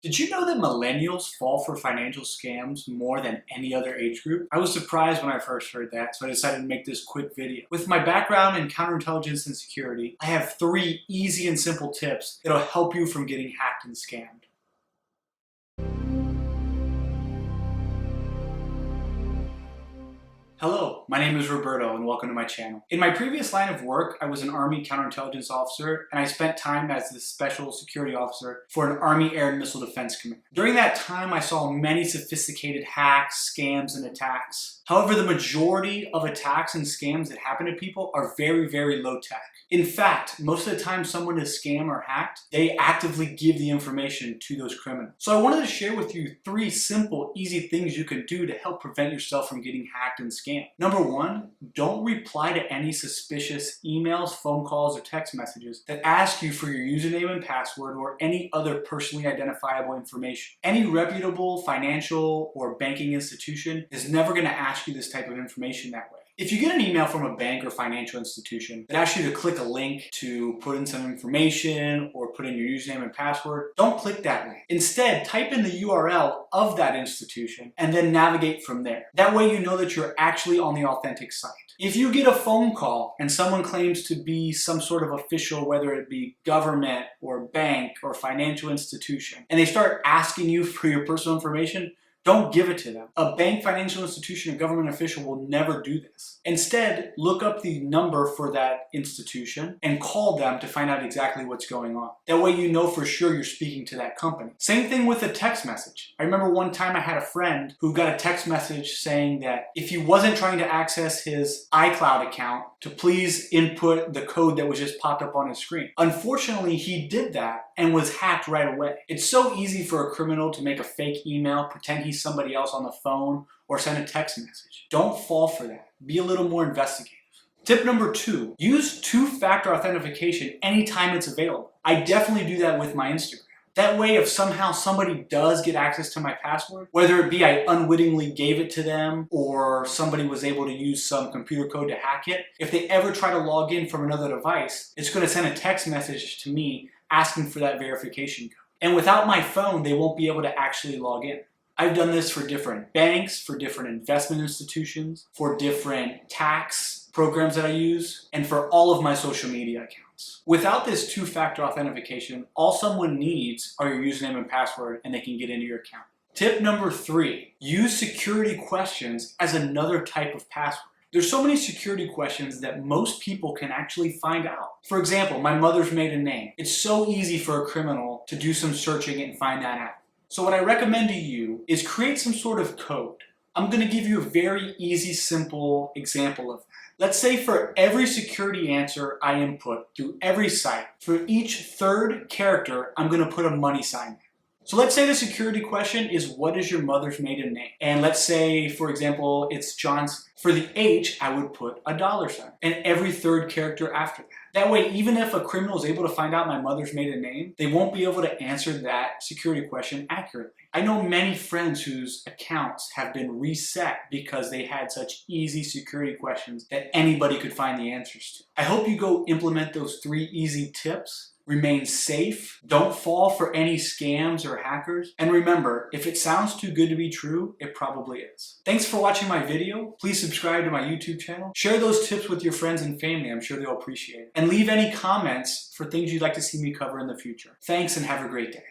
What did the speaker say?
Did you know that millennials fall for financial scams more than any other age group? I was surprised when I first heard that, so I decided to make this quick video. With my background in counterintelligence and security, I have 3 easy and simple tips that'll help you from getting hacked and scammed. Hello, my name is Roberto and welcome to my channel. In my previous line of work, I was an Army counterintelligence officer and I spent time as the special security officer for an Army Air and Missile Defense Command. During that time, I saw many sophisticated hacks, scams, and attacks. However, the majority of attacks and scams that happen to people are very low tech. In fact, most of the time someone is scammed or hacked, they actively give the information to those criminals. So I wanted to share with you 3 simple, easy things you can do to help prevent yourself from getting hacked and scammed. Number 1, don't reply to any suspicious emails, phone calls, or text messages that ask you for your username and password or any other personally identifiable information. Any reputable financial or banking institution is never going to ask you this type of information that way. If you get an email from a bank or financial institution that asks you to click a link to put in some information or put in your username and password, don't click that link. Instead, type in the URL of that institution and then navigate from there. That way you know that you're actually on the authentic site. If you get a phone call and someone claims to be some sort of official, whether it be government or bank or financial institution, and they start asking you for your personal information, don't give it to them. A bank, financial institution, or government official will never do this. Instead, look up the number for that institution and call them to find out exactly what's going on. That way you know for sure you're speaking to that company. Same thing with a text message. I remember one time I had a friend who got a text message saying that if he wasn't trying to access his iCloud account, to please input the code that was just popped up on his screen. Unfortunately, he did that and was hacked right away. It's so easy for a criminal to make a fake email, pretend he's somebody else on the phone, or send a text message. Don't fall for that. Be a little more investigative. Tip number 2, use 2-factor authentication anytime it's available. I definitely do that with my Instagram. That way, if somehow somebody does get access to my password, whether it be I unwittingly gave it to them or somebody was able to use some computer code to hack it, if they ever try to log in from another device, it's going to send a text message to me asking for that verification code. And without my phone, they won't be able to actually log in. I've done this for different banks, for different investment institutions, for different tax programs that I use, and for all of my social media accounts. Without this 2-factor authentication, all someone needs are your username and password and they can get into your account. Tip number 3, use security questions as another type of password. There's so many security questions that most people can actually find out. For example, my mother's maiden name. It's so easy for a criminal to do some searching and find that out. So what I recommend to you is create some sort of code. I'm going to give you a very easy, simple example of that. Let's say for every security answer I input through every site, for each 3rd character, I'm going to put a money sign there. So let's say the security question is, what is your mother's maiden name? And let's say, for example, it's Johnson. For the H, I would put a $sign and every 3rd character after that. That way, even if a criminal is able to find out my mother's maiden name, they won't be able to answer that security question accurately. I know many friends whose accounts have been reset because they had such easy security questions that anybody could find the answers to. I hope you go implement those 3 easy tips. Remain safe, don't fall for any scams or hackers, and remember, if it sounds too good to be true, it probably is. Thanks for watching my video. Please subscribe to my YouTube channel. Share those tips with your friends and family. I'm sure they'll appreciate it. And leave any comments for things you'd like to see me cover in the future. Thanks and have a great day.